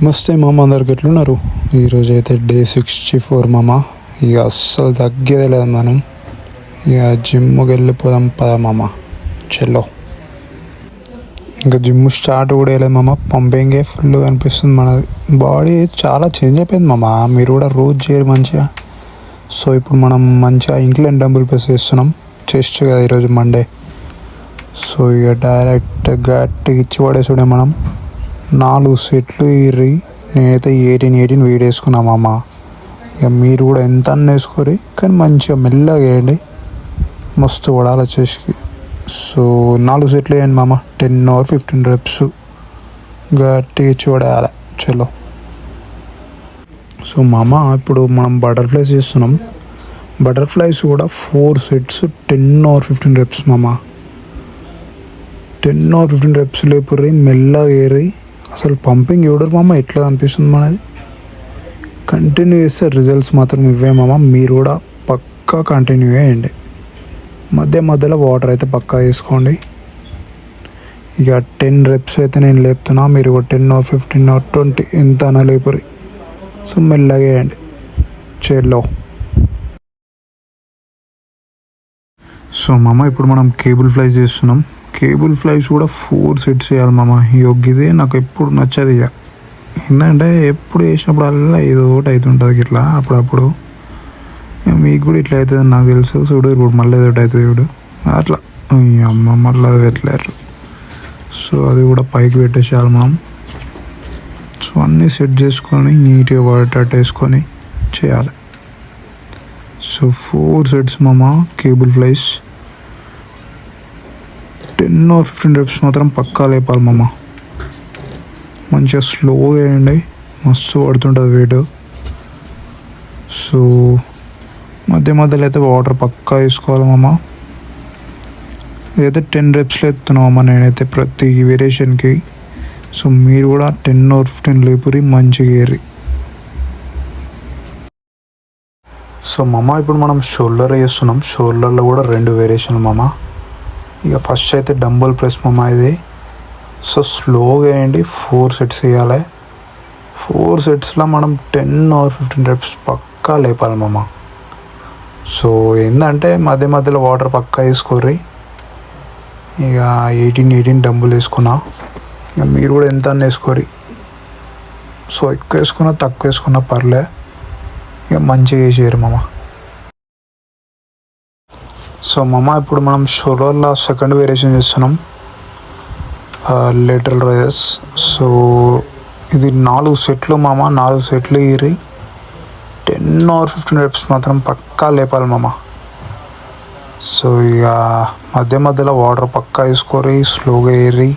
నమస్తే మామ, అందరికి ఎట్లున్నారు? ఈరోజు అయితే డే 64 మామ. ఇక అస్సలు తగ్గేదే లేదు. మనం ఇక జిమ్కి వెళ్ళిపోదాం పద మామ. చెల్లో ఇంకా జిమ్ స్టార్ట్ కూడా వేయలేదు మామ. పంపింగే ఫుల్ అనిపిస్తుంది. మన బాడీ చాలా చేంజ్ అయిపోయింది మామ. మీరు కూడా రోజు చేయరు మంచిగా. సో ఇప్పుడు మనం మంచిగా ఇంక్లైన్ డంబుల్ ప్రెస్ చేస్తున్నాం. చెస్ట్ కదా ఈరోజు మండే. సో ఇక డైరెక్ట్ గట్టిగా ఇచ్చి పడేసుడే మనం. 4 సెట్లు ఇర్రి. నేనైతే 18 వెయిట్ వేసుకున్నామమ్మ. ఇక మీరు కూడా ఎంత అన్న వేసుకోరి, కానీ మంచిగా మెల్లగా వేయండి. మస్తు పడాలి చెస్ట్కి. సో 4 సెట్లు వేయండి మామ. 10 or 15 reps గట్టిగా ఇచ్చి పడేయాలి. చలో. సో మామ ఇప్పుడు మనం బటర్ఫ్లైస్ చేస్తున్నాం. బటర్ఫ్లైస్ కూడా 4 sets 10 or 15 reps మామ. 10 or 15 reps లేపుర్రి, మెల్లగా ఏరి. అసలు పంపింగ్ ఎవడరు మామ, ఎట్లా అనిపిస్తుంది మనది. కంటిన్యూ చేస్తే రిజల్ట్స్ మాత్రం ఇవే మామ. మీరు కూడా పక్కా కంటిన్యూ చేయండి. మధ్యలో వాటర్ అయితే పక్కా వేసుకోండి. ఇక 10 reps అయితే నేను లేపుతున్నా. మీరు ఒక 10 or 15 or 20 ఎంత అన్నా లేపురి. సో మెల్లగా వేయండి. చేలో. సో మామ ఇప్పుడు మనం కేబుల్ ఫ్లైస్ చేస్తున్నాం. కేబుల్ ఫ్లైస్ కూడా 4 sets చేయాలి మామ. ఇదే నాకు ఎప్పుడు నచ్చదు. ఇక ఏంటంటే ఎప్పుడు వేసినప్పుడు అలా ఏదో ఒకటి అవుతుంటుంది ఇట్లా అప్పుడప్పుడు. మీకు కూడా ఇట్లా అవుతుంది నాకు తెలుసు. చూడు ఇప్పుడు మళ్ళీ ఏదో ఒకటి అవుతుంది చూడు అట్లా. అమ్మ మళ్ళీ అది పెట్టలేరు. సో అది కూడా పైకి పెట్టేసేయాలి మనం. సో అన్నీ సెట్ చేసుకొని నీట్గా పడేటట్టు వేసుకొని చేయాలి. సో 4 sets మామ కేబుల్ ఫ్లైస్. 10 or 15 reps మాత్రం పక్కా లేపాలి మామ. మంచిగా స్లోగా వేయండి. మస్తు పడుతుంటుంది వెయిట్. సో మధ్యలో అయితే వాటర్ పక్కా వేసుకోవాలి మామ. ఇదైతే 10 reps లేపుతున్నాం అమ్మ నేనైతే ప్రతి వేరియేషన్కి. సో మీరు కూడా 10 or 15 లేపురి, మంచిగా ఏరి. సో మామ ఇప్పుడు మనం షోల్డర్ వేస్తున్నాం. షోల్డర్లో కూడా 2 వేరియేషన్లు మామ. ఇక ఫస్ట్ అయితే డంబుల్ ప్రెస్ మామ ఇది. సో స్లోగా వేయండి. 4 sets వేయాలి. 4 setsలో మనం 10 or 15 reps పక్కా లేపాలి మామ. సో ఏంటంటే మధ్యలో వాటర్ పక్కా వేసుకోర్రి. ఇక 18 డంబుల్ వేసుకున్నా. ఇక మీరు కూడా ఎంత అన్న వేసుకోరి. సో ఎక్కువ వేసుకున్నా తక్కువ వేసుకున్నా పర్లే. ఇక మంచిగా వేసేయరు మామ. సో మామ ఇప్పుడు మనం షోల్డర్లో సెకండ్ వేరియేషన్ చేస్తున్నాం, లేటరల్ రైజెస్. సో ఇది 4 సెట్లు మామ. 4 సెట్లు ఏరి 10 or 15 reps మాత్రం పక్కా లేపాలి మామ. సో ఇక మధ్యలో వాటర్ పక్కా వేసుకోరి, స్లోగా ఏరి.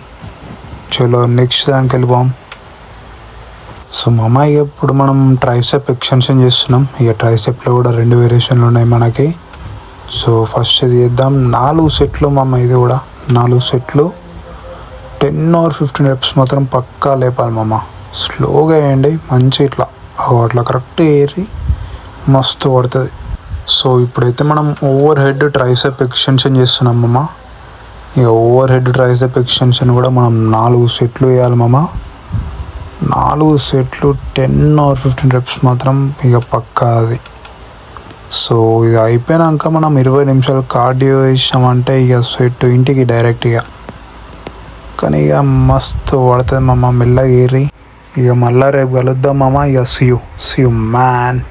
చలో నెక్స్ట్ దానికి వెళ్ళిపోం. సో మామ ఇక ఇప్పుడు మనం ట్రైసెప్ ఎక్స్టెన్షన్ చేస్తున్నాం. ఇక ట్రైసెప్లో కూడా 2 వేరియేషన్లు ఉన్నాయి మనకి. సో ఫస్ట్ ఇది చేద్దాం. 4 సెట్లు మామ. ఇది కూడా 4 సెట్లు 10 or 15 reps మాత్రం పక్కా లేపాలి మామ. స్లోగా వేయండి. మంచి ఇట్లా అట్లా కరెక్ట్ ఏరి మస్తు పడుతుంది. సో ఇప్పుడైతే మనం ఓవర్ హెడ్ ట్రైసెప్ ఎక్స్టెన్షన్ చేస్తున్నాం మామ. ఇక ఓవర్ హెడ్ ట్రైసెప్ ఎక్స్టెన్షన్ కూడా మనం 4 సెట్లు వేయాలి మామ. 4 సెట్లు 10 or 15 reps మాత్రం ఇక పక్కా అది. సో ఇది అయిపోయాక మనం 20 నిమిషాలు కార్డియో వేసామంటే ఇక స్వెట్ ఇంటికి డైరెక్ట్. ఇక కానీ ఇక మస్తు పడుతుంది మామ. మెల్లగా ఏరి. ఇక మళ్ళీ రేపు కలుద్దాం మామ. ఇక సీ యూ మ్యాన్.